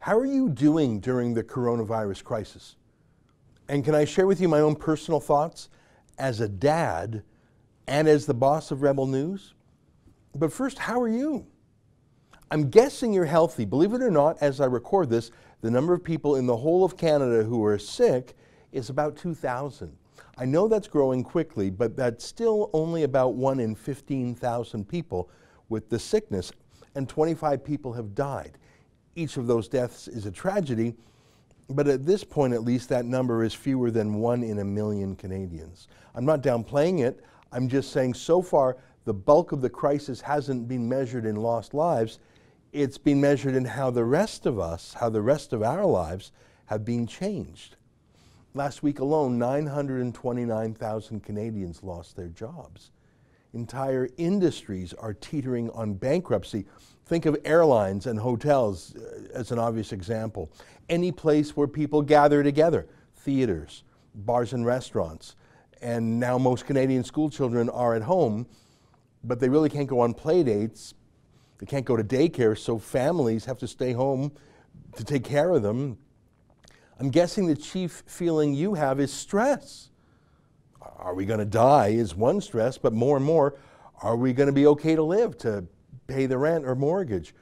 How are you doing during the coronavirus crisis? And can I share with you my own personal thoughts as a dad and as the boss of Rebel News? But first, how are you? I'm guessing you're healthy. Believe it or not, as I record this, the number of people in the whole of Canada who are sick is about 2,000. I know that's growing quickly, but that's still only about 1 in 15,000 people with the sickness, and 25 people have died. Each of those deaths is a tragedy, but at this point at least that number is fewer than 1 in a million Canadians. I'm not downplaying it, I'm just saying so far the bulk of the crisis hasn't been measured in lost lives, it's been measured in how the rest of us, how the rest of our lives have been changed. Last week alone, 929,000 Canadians lost their jobs. Entire industries are teetering on bankruptcy. Think of airlines and hotels as an obvious example. Any place where people gather together, theaters, bars and restaurants. And now most Canadian school children are at home, but they really can't go on play dates. They can't go to daycare, so families have to stay home to take care of them. I'm guessing the chief feeling you have is stress. Are we going to die is one stress, but more and more, are we going to be okay to live, to pay the rent or mortgage?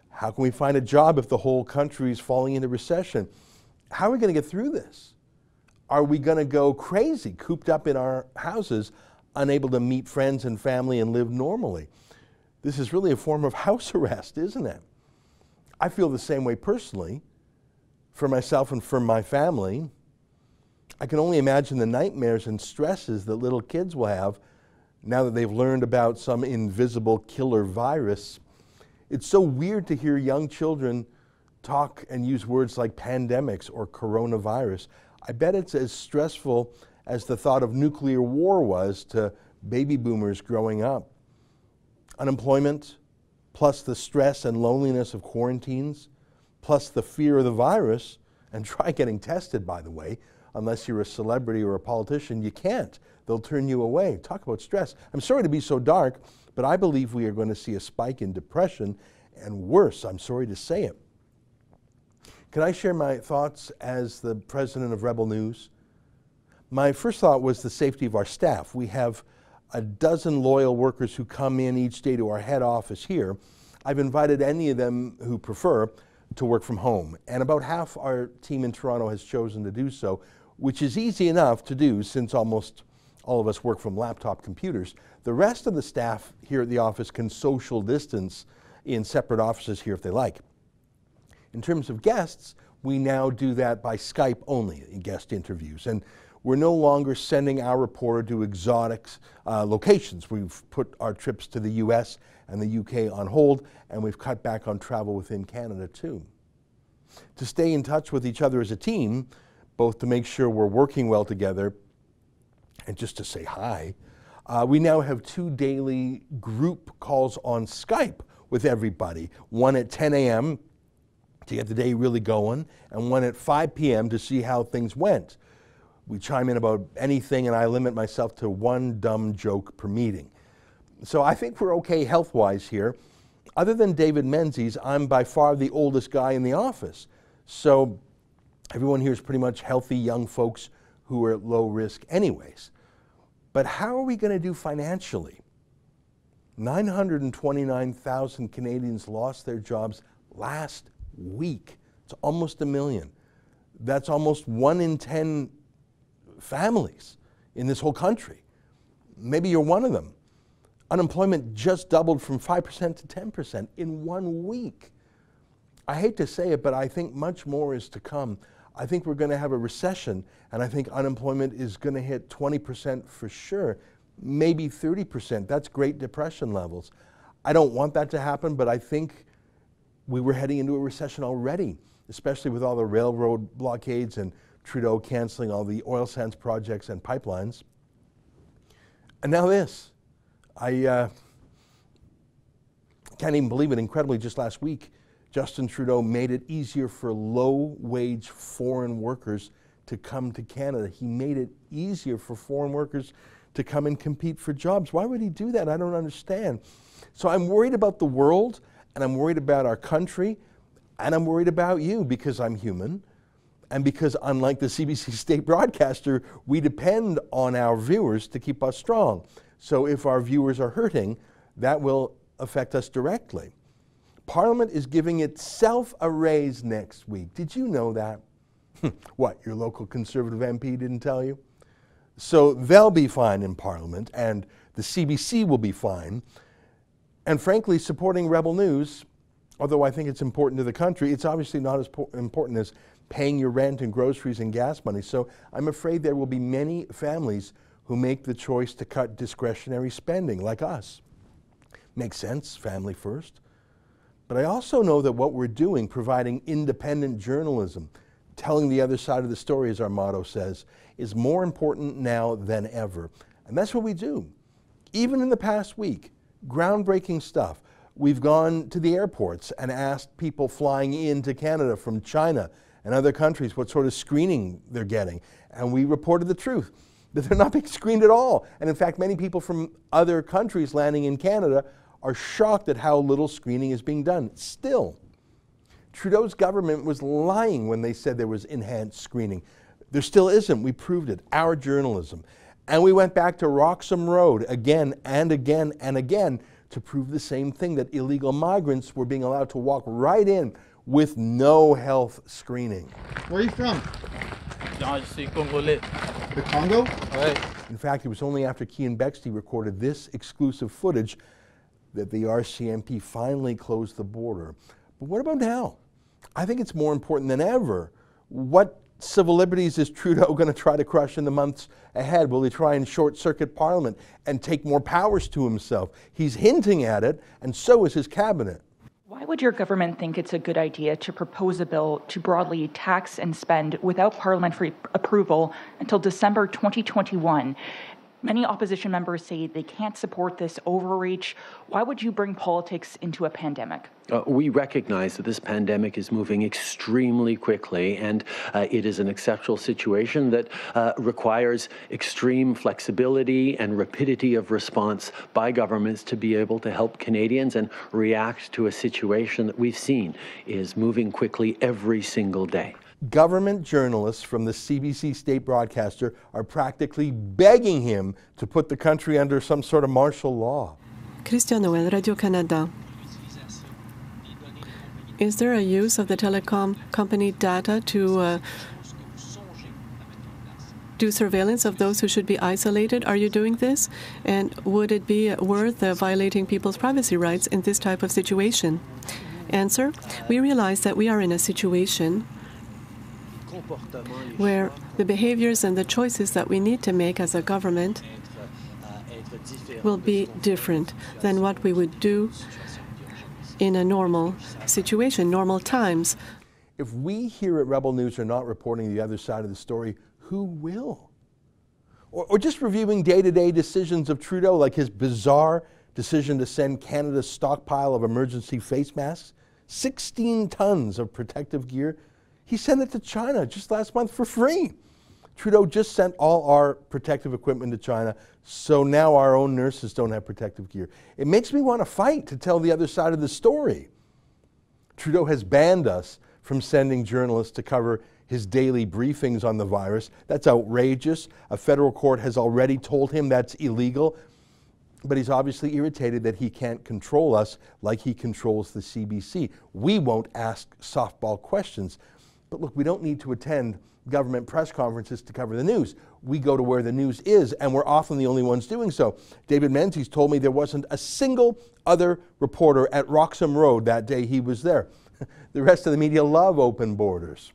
How can we find a job if the whole country is falling into recession? How are we going to get through this? Are we going to go crazy, cooped up in our houses, unable to meet friends and family and live normally? This is really a form of house arrest, isn't it? I feel the same way personally, for myself and for my family. I can only imagine the nightmares and stresses that little kids will have now that they've learned about some invisible killer virus. It's so weird to hear young children talk and use words like pandemics or coronavirus. I bet it's as stressful as the thought of nuclear war was to baby boomers growing up. Unemployment, plus the stress and loneliness of quarantines, plus the fear of the virus, and try getting tested, by the way. Unless you're a celebrity or a politician, you can't. They'll turn you away. Talk about stress. I'm sorry to be so dark, but I believe we are going to see a spike in depression, and worse, I'm sorry to say it. Can I share my thoughts as the president of Rebel News? My first thought was the safety of our staff. We have a dozen loyal workers who come in each day to our head office here. I've invited any of them who prefer to work from home, and about half our team in Toronto has chosen to do so, which is easy enough to do since almost all of us work from laptop computers. The rest of the staff here at the office can social distance in separate offices here if they like. In terms of guests, we now do that by Skype only in guest interviews, and we're no longer sending our reporter to exotic locations. We've put our trips to the US and the UK on hold, and we've cut back on travel within Canada too. To stay in touch with each other as a team, both to make sure we're working well together and just to say hi, we now have 2 daily group calls on Skype with everybody. One at 10 a.m. to get the day really going, and one at 5 p.m. to see how things went. We chime in about anything, and I limit myself to 1 dumb joke per meeting. So I think we're okay health-wise here. Other than David Menzies, I'm by far the oldest guy in the office. So everyone here is pretty much healthy young folks who are at low risk anyways. But how are we going to do financially? 929,000 Canadians lost their jobs last week. It's almost 1 million. That's almost 1 in 10 families in this whole country. Maybe you're one of them. Unemployment just doubled from 5% to 10% in 1 week. I hate to say it, but I think much more is to come. I think we're going to have a recession, and I think unemployment is going to hit 20% for sure, maybe 30%. That's Great Depression levels. I don't want that to happen, but I think we were heading into a recession already, especially with all the railroad blockades and Trudeau canceling all the oil sands projects and pipelines. And now this. I can't even believe it. Incredibly, just last week, Justin Trudeau made it easier for low-wage foreign workers to come to Canada. He made it easier for foreign workers to come and compete for jobs. Why would he do that? I don't understand. So I'm worried about the world, and I'm worried about our country. And I'm worried about you because I'm human, and because unlike the CBC state broadcaster, we depend on our viewers to keep us strong. So if our viewers are hurting, that will affect us directly. Parliament is giving itself a raise next week. Did you know that? What, your local Conservative MP didn't tell you? So they'll be fine in Parliament, and the CBC will be fine. And frankly, supporting Rebel News, although I think it's important to the country, it's obviously not as important as paying your rent and groceries and gas money. So I'm afraid there will be many families who make the choice to cut discretionary spending, like us. Makes sense, family first. But I also know that what we're doing, providing independent journalism, telling the other side of the story, as our motto says, is more important now than ever. And that's what we do. Even in the past week, groundbreaking stuff. We've gone to the airports and asked people flying into Canada from China and other countries what sort of screening they're getting. And we reported the truth, that they're not being screened at all. And in fact, many people from other countries landing in Canada are shocked at how little screening is being done. Still, Trudeau's government was lying when they said there was enhanced screening. There still isn't. We proved it. Our journalism. And we went back to Roxham Road again and again and again to prove the same thing, that illegal migrants were being allowed to walk right in with no health screening. Where are you from? Non, je suis Congolais. The Congo? Ouais. In fact, it was only after Kean Bexty recorded this exclusive footage that the RCMP finally closed the border. But what about now? I think it's more important than ever. What civil liberties is Trudeau going to try to crush in the months ahead? Will he try and short-circuit Parliament and take more powers to himself? He's hinting at it, and so is his cabinet. Why would your government think it's a good idea to propose a bill to broadly tax and spend without parliamentary approval until December 2021? Many opposition members say they can't support this overreach. Why would you bring politics into a pandemic? We recognize that this pandemic is moving extremely quickly, and it is an exceptional situation that requires extreme flexibility and rapidity of response by governments to be able to help Canadians and react to a situation that we've seen is moving quickly every single day. Government journalists from the CBC state broadcaster are practically begging him to put the country under some sort of martial law. Christian Noël, Radio-Canada. Is there a use of the telecom company data to do surveillance of those who should be isolated? Are you doing this? And would it be worth violating people's privacy rights in this type of situation? Answer, we realize that we are in a situation where the behaviors and the choices that we need to make as a government will be different than what we would do in a normal situation, normal times. If we here at Rebel News are not reporting the other side of the story, who will? Or just reviewing day-to-day decisions of Trudeau, like his bizarre decision to send Canada's stockpile of emergency face masks, 16 tons of protective gear. He sent it to China just last month for free. Trudeau just sent all our protective equipment to China, so now our own nurses don't have protective gear. It makes me want to fight to tell the other side of the story. Trudeau has banned us from sending journalists to cover his daily briefings on the virus. That's outrageous. A federal court has already told him that's illegal, but he's obviously irritated that he can't control us like he controls the CBC. We won't ask softball questions. But look, we don't need to attend government press conferences to cover the news. We go to where the news is, and we're often the only ones doing so. David Menzies told me there wasn't a single other reporter at Roxham Road that day he was there. The rest of the media love open borders.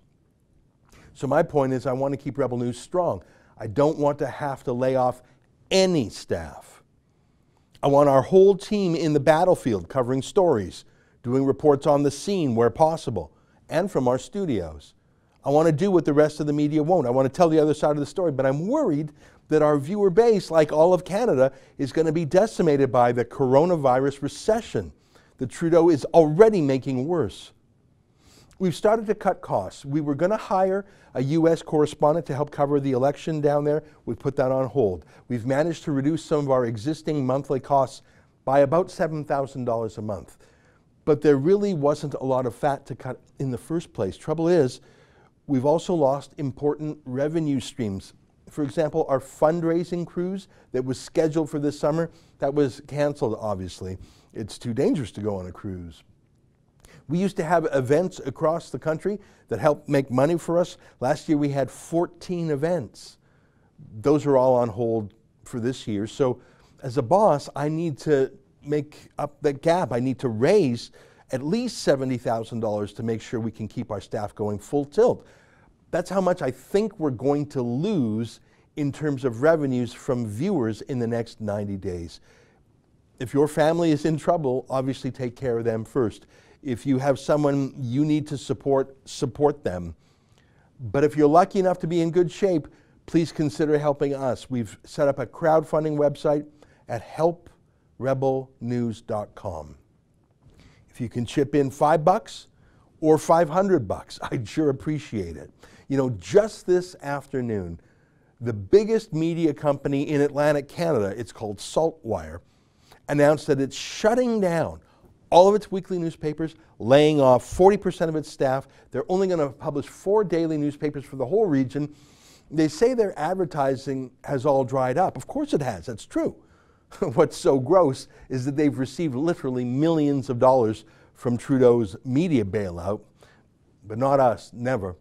So my point is, I want to keep Rebel News strong. I don't want to have to lay off any staff. I want our whole team in the battlefield covering stories, doing reports on the scene where possible, and from our studios. I want to do what the rest of the media won't. I want to tell the other side of the story, but I'm worried that our viewer base, like all of Canada, is going to be decimated by the coronavirus recession that Trudeau is already making worse. We've started to cut costs. We were going to hire a U.S. correspondent to help cover the election down there. We put that on hold. We've managed to reduce some of our existing monthly costs by about $7,000 a month. but there really wasn't a lot of fat to cut in the first place. Trouble is, we've also lost important revenue streams. For example, our fundraising cruise that was scheduled for this summer, that was canceled, obviously. It's too dangerous to go on a cruise. We used to have events across the country that helped make money for us. Last year we had 14 events. Those are all on hold for this year. So as a boss, I need to make up that gap. I need to raise at least $70,000 to make sure we can keep our staff going full tilt. That's how much I think we're going to lose in terms of revenues from viewers in the next 90 days. If your family is in trouble, obviously take care of them first. If you have someone you need to support, support them. But if you're lucky enough to be in good shape, please consider helping us. We've set up a crowdfunding website at helprebelnews.com. If you can chip in $5 or $500, I'd sure appreciate it. You know, just this afternoon, the biggest media company in Atlantic Canada, it's called Saltwire, announced that it's shutting down all of its weekly newspapers, laying off 40% of its staff. They're only going to publish 4 daily newspapers for the whole region. They say their advertising has all dried up. Of course it has, that's true. What's so gross is that they've received literally millions of dollars from Trudeau's media bailout, but not us, never.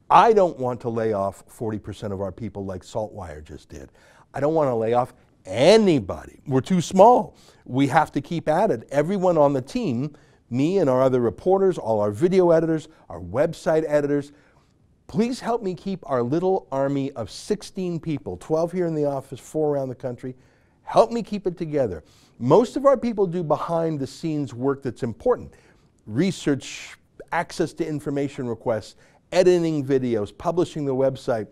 I don't want to lay off 40% of our people like Saltwire just did. I don't want to lay off anybody. We're too small. We have to keep at it. Everyone on the team, me and our other reporters, all our video editors, our website editors, please help me keep our little army of 16 people, 12 here in the office, 4 around the country. Help me keep it together. Most of our people do behind the scenes work that's important. Research, access to information requests, editing videos, publishing the website.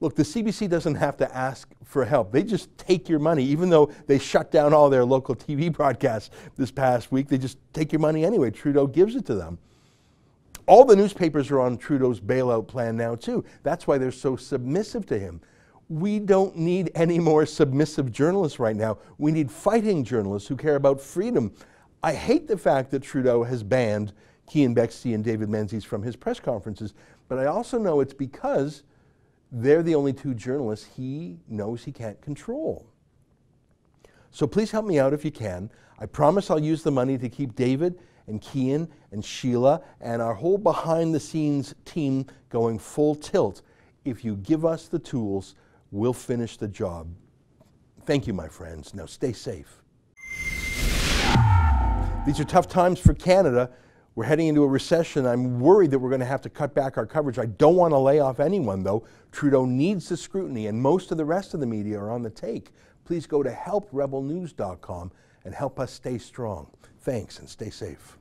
Look, the CBC doesn't have to ask for help. They just take your money. Even though they shut down all their local TV broadcasts this past week, they just take your money anyway. Trudeau gives it to them. All the newspapers are on Trudeau's bailout plan now too. That's why they're so submissive to him. We don't need any more submissive journalists right now. We need fighting journalists who care about freedom. I hate the fact that Trudeau has banned Cian Bexte and David Menzies from his press conferences, but I also know it's because they're the only 2 journalists he knows he can't control. So please help me out if you can. I promise I'll use the money to keep David and Cian and Sheila and our whole behind-the-scenes team going full tilt. If you give us the tools, we'll finish the job. Thank you, my friends. Now stay safe. These are tough times for Canada. We're heading into a recession. I'm worried that we're going to have to cut back our coverage. I don't want to lay off anyone, though. Trudeau needs the scrutiny, and most of the rest of the media are on the take. Please go to helprebelnews.com and help us stay strong. Thanks, and stay safe.